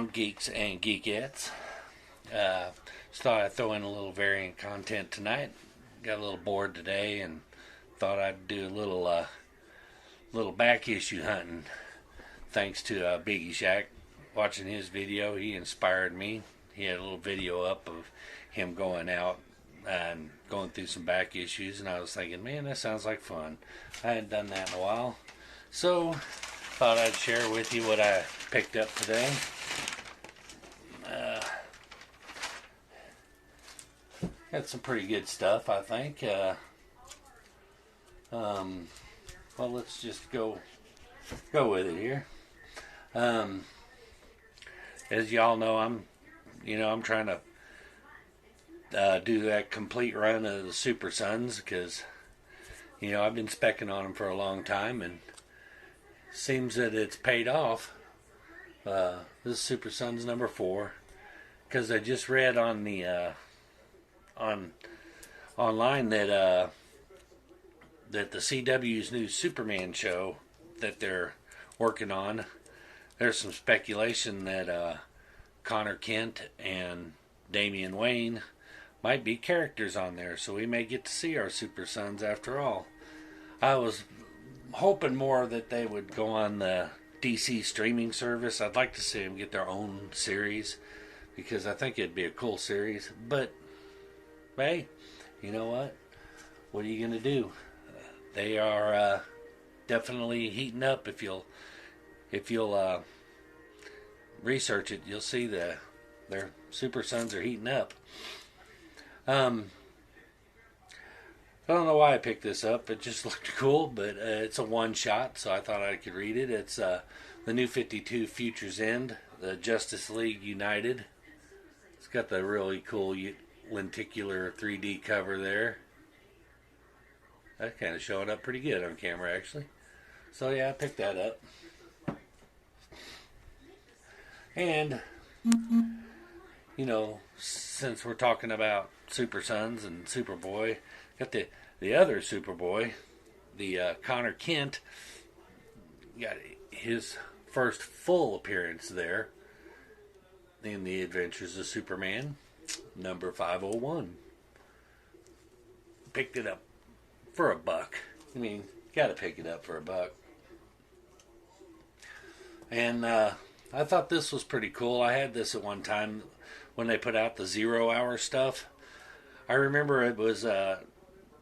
on, geeks and geekettes? Just thought I'd throw in a little variant content tonight. Got a little bored today and thought I'd do a little back issue hunting. Thanks to Biggie Shack. Watching his video, he inspired me. He had a little video up of him going out and going through some back issues, and I was thinking, man, that sounds like fun. I hadn't done that in a while, so thought I'd share with you what I picked up today. Got some pretty good stuff, I think. Well, let's just go with it here. As y'all know, I'm trying to do that complete run of the Super Sons because, I've been specking on them for a long time, and seems that it's paid off. This is Super Sons number 4, because I just read on the online that the CW's new Superman show that they're working on, there's some speculation that Connor Kent and Damian Wayne might be characters on there, so we may get to see our Super Sons after all. I was hoping more that they would go on the DC streaming service. I'd like to see them get their own series, because I think it'd be a cool series. But hey, you know what? What are you gonna do? They are definitely heating up. If you'll research it, you'll see their Super Sons are heating up. I don't know why I picked this up. It just looked cool, but it's a one-shot, so I thought I could read it. It's the New 52 Future's End, the Justice League United. It's got the really cool lenticular 3D cover there. That kind of showing up pretty good on camera, actually. So yeah, I picked that up. And, since we're talking about Super Sons and Superboy, got the other Superboy, the Connor Kent, got his first full appearance there in the Adventures of Superman, number 501. Picked it up for $1. I mean, gotta pick it up for $1. And I thought this was pretty cool. I had this at one time when they put out the 0 Hour stuff. I remember it was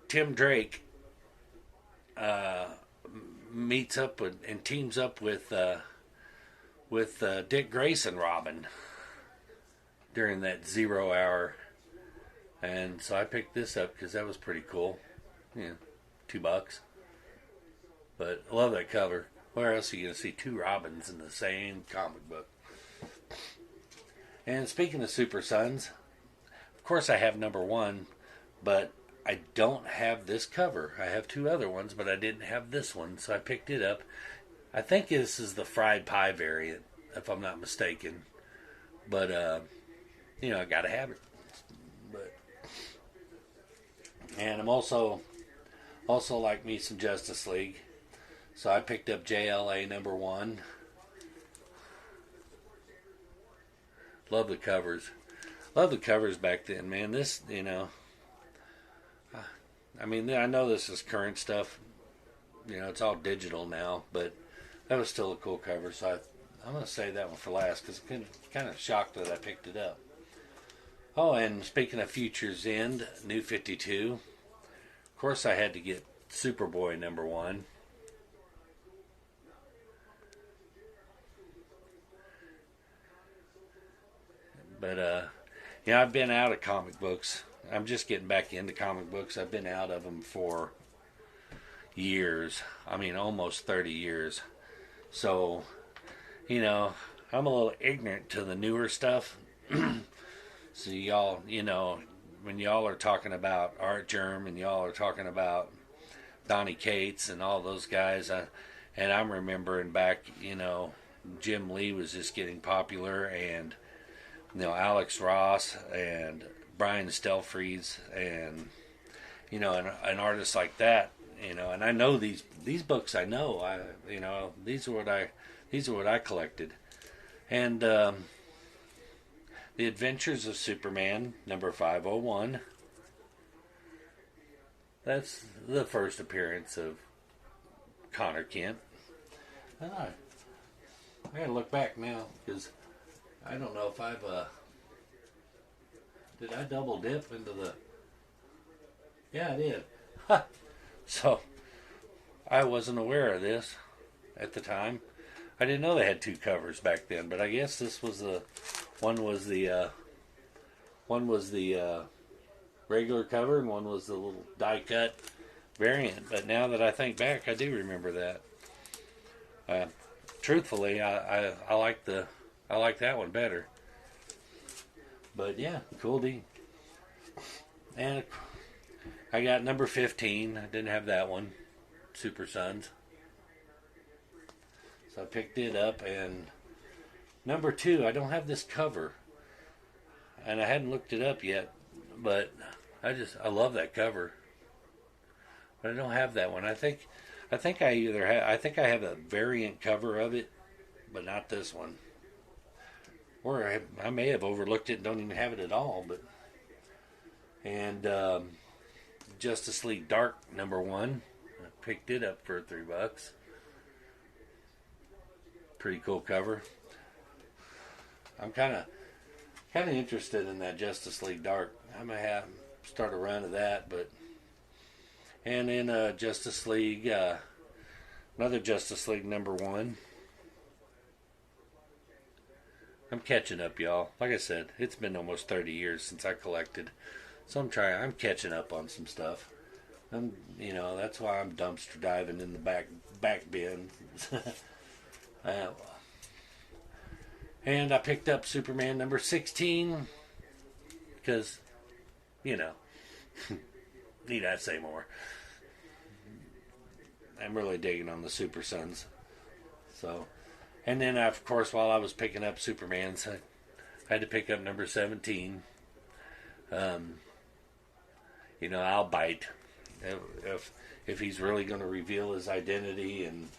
Tim Drake meets up and teams up with Dick Grayson Robin during that 0 Hour, and so I picked this up because that was pretty cool. $2, but I love that cover. Where else are you going to see 2 Robins in the same comic book? And speaking of Super Sons, of course I have number 1, but I don't have this cover. I have 2 other ones, but I didn't have this one, so I picked it up. I think this is the fried pie variant, if I'm not mistaken. But, I gotta have it. And I'm also like me some Justice League. So I picked up JLA number 1. Love the covers. Love the covers back then, man. This, I know this is current stuff. It's all digital now, but that was still a cool cover. So I'm going to save that one for last because I'm kind of shocked that I picked it up. Oh, and speaking of Future's End, New 52. Of course, I had to get Superboy number 1. But, I've been out of comic books. I'm just getting back into comic books. I've been out of them for years. Almost 30 years. So, I'm a little ignorant to the newer stuff. So y'all, when y'all are talking about Art Germ and y'all are talking about Donnie Cates and all those guys, and I'm remembering back, Jim Lee was just getting popular, and Alex Ross and Brian Stelfreeze and an artist like that, and I know these books. I know these are what I collected, and The Adventures of Superman, number 501. That's the first appearance of Connor Kent. I gotta look back now, because I don't know if I've did I double dip into the... Yeah, I did. So I wasn't aware of this at the time. I didn't know they had two covers back then, but I guess this was the one was the regular cover, and one was the little die cut variant. But now that I think back, I do remember that. Truthfully, I like that one better. But yeah, cool D. And I got number 15. I didn't have that one, Super Sons. So I picked it up, and number 2, I don't have this cover, and I hadn't looked it up yet, but I love that cover. But I don't have that one. I think I have a variant cover of it, but not this one. Or I may have overlooked it and don't even have it at all. And Justice League Dark number 1, I picked it up for $3. Pretty cool cover. I'm kind of interested in that Justice League Dark. I may have start a run of that, and then Justice League, another Justice League number 1. I'm catching up, y'all. Like I said, it's been almost 30 years since I collected, so I'm catching up on some stuff. That's why I'm dumpster diving in the back bin. And I picked up Superman number 16 because, need I say more? I'm really digging on the Super Sons. So, and then of course, while I was picking up Superman's, I had to pick up number 17. I'll bite if he's really going to reveal his identity and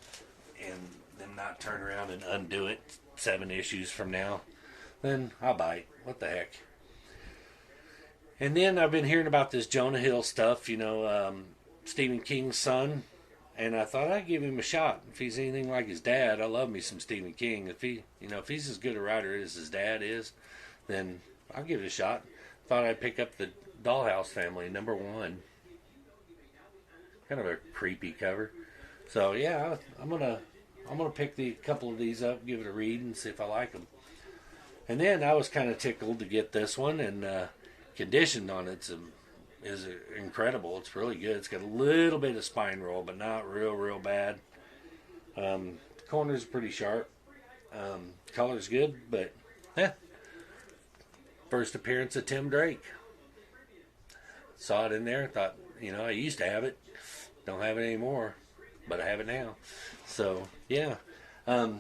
then not turn around and undo it 7 issues from now, then I'll bite. What the heck? And then I've been hearing about this Jonah Hill stuff, Stephen King's son, and I thought I'd give him a shot. If he's anything like his dad, I love me some Stephen King. If he's as good a writer as his dad is, then I'll give it a shot. Thought I'd pick up the Dollhouse Family number 1. Kind of a creepy cover. So yeah, I'm gonna pick a couple of these up, give it a read, and see if I like them. And then I was kind of tickled to get this one, and condition on it is incredible. It's really good. It's got a little bit of spine roll, but not real bad. The corners are pretty sharp. Color's good, but first appearance of Tim Drake. Saw it in there. Thought, I used to have it. Don't have it anymore, but I have it now. So yeah, I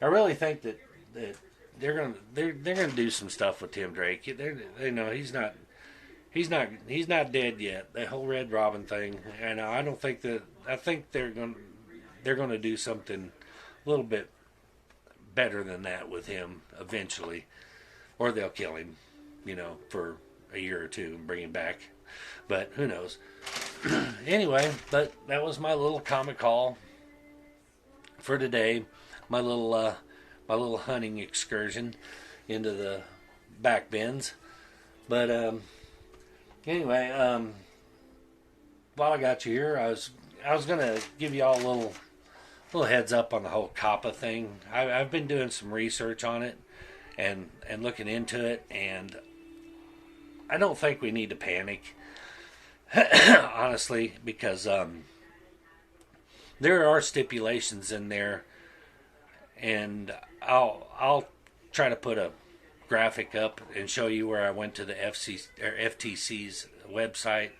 really think that they're gonna do some stuff with Tim Drake. He's not dead yet. The whole Red Robin thing, and I think they're gonna do something a little bit better than that with him eventually, or they'll kill him, for a year or two and bring him back. But who knows? Anyway, but that was my little comic haul for today. My little hunting excursion into the back bins. But anyway, while I got you here, I was gonna give you all a little heads up on the whole COPPA thing. I've been doing some research on it and looking into it, and I don't think we need to panic. Honestly, because there are stipulations in there, and I'll try to put a graphic up and show you where I went to the FTC's website,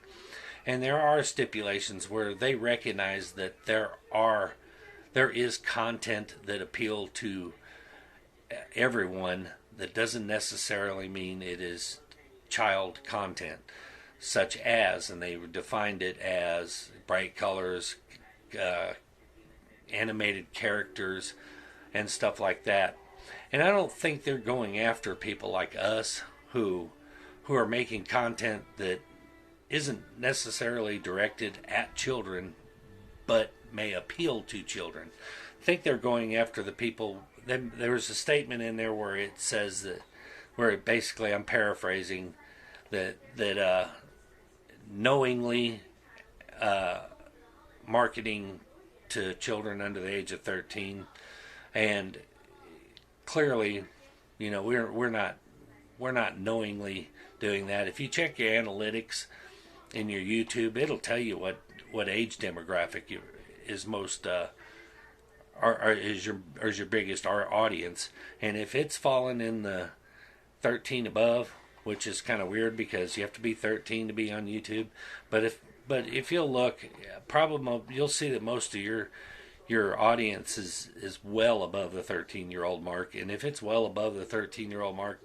and there are stipulations where they recognize that there is content that appeal to everyone. That doesn't necessarily mean it is child content. Such as, and they defined it as bright colors, animated characters, and stuff like that. And I don't think they're going after people like us who are making content that isn't necessarily directed at children, but may appeal to children. I think they're going after the people. There was a statement in there where it says that, where it basically, I'm paraphrasing, that knowingly marketing to children under the age of 13, and clearly, we're not knowingly doing that. If you check your analytics in your YouTube, it'll tell you what age demographic is most is your biggest audience, and if it's fallen in the 13 above, which is kind of weird because you have to be 13 to be on YouTube, but if you'll look, probably you'll see that most of your audience is well above the 13-year-old mark, and if it's well above the 13-year-old mark,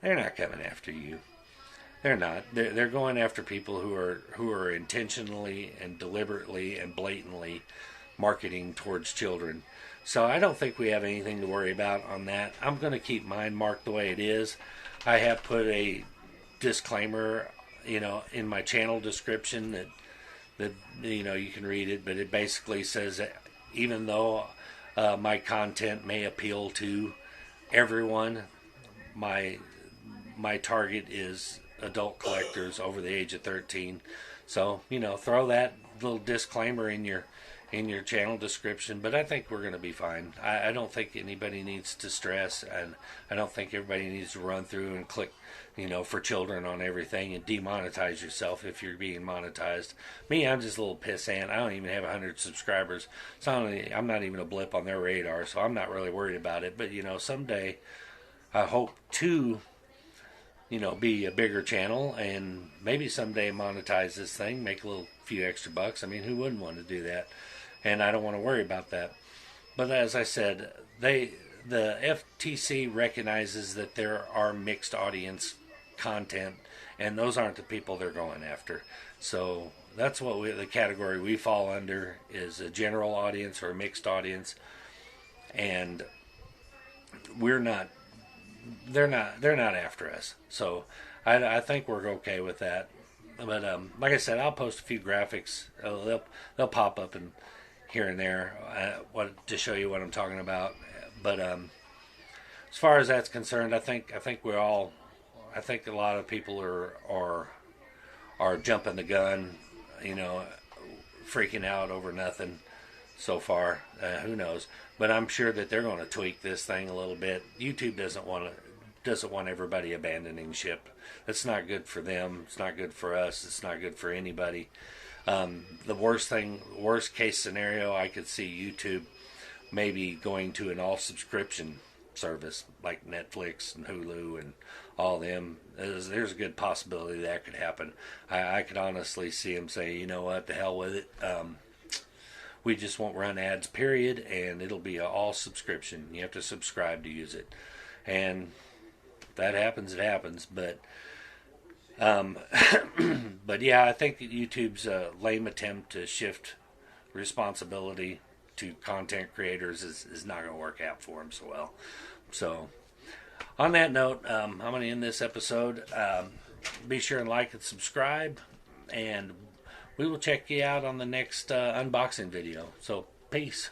they're not coming after you. They're not. They're going after people who are intentionally and deliberately and blatantly marketing towards children. So I don't think we have anything to worry about on that. I'm going to keep mine marked the way it is. I have put a disclaimer, in my channel description that you can read it, but it basically says that even though my content may appeal to everyone, my target is adult collectors over the age of 13. So throw that little disclaimer in your channel description, but I think we're going to be fine. I don't think anybody needs to stress, and I don't think everybody needs to run through and click for children on everything and demonetize yourself if you're being monetized. Me, I'm just a little pissant. I don't even have 100 subscribers, so I'm not even a blip on their radar, so I'm not really worried about it. But someday I hope to be a bigger channel, and maybe someday monetize this thing, make a little few extra bucks. I mean, who wouldn't want to do that? And I don't want to worry about that. But as I said, the FTC recognizes that there are mixed audience content, and those aren't the people they're going after. So that's what the category we fall under is a general audience or a mixed audience, and we're not. They're not after us. So I think we're okay with that. But like I said, I'll post a few graphics. They'll pop up and here and there to show you what I'm talking about. But as far as that's concerned, I think a lot of people are jumping the gun, freaking out over nothing so far. Who knows? But I'm sure that they're going to tweak this thing a little bit. YouTube doesn't want everybody abandoning ship. That's not good for them. It's not good for us. It's not good for anybody. The worst case scenario, I could see YouTube maybe going to an all subscription service like Netflix and Hulu and all them. There's a good possibility that could happen. I could honestly see them say, you know what, the hell with it. We just won't run ads, period, and it'll be an all subscription. You have to subscribe to use it. And if that happens, it happens. But but yeah, I think that YouTube's lame attempt to shift responsibility to content creators is not going to work out for them so well. So on that note, I'm going to end this episode. Be sure and like and subscribe, and we will check you out on the next unboxing video. So, peace.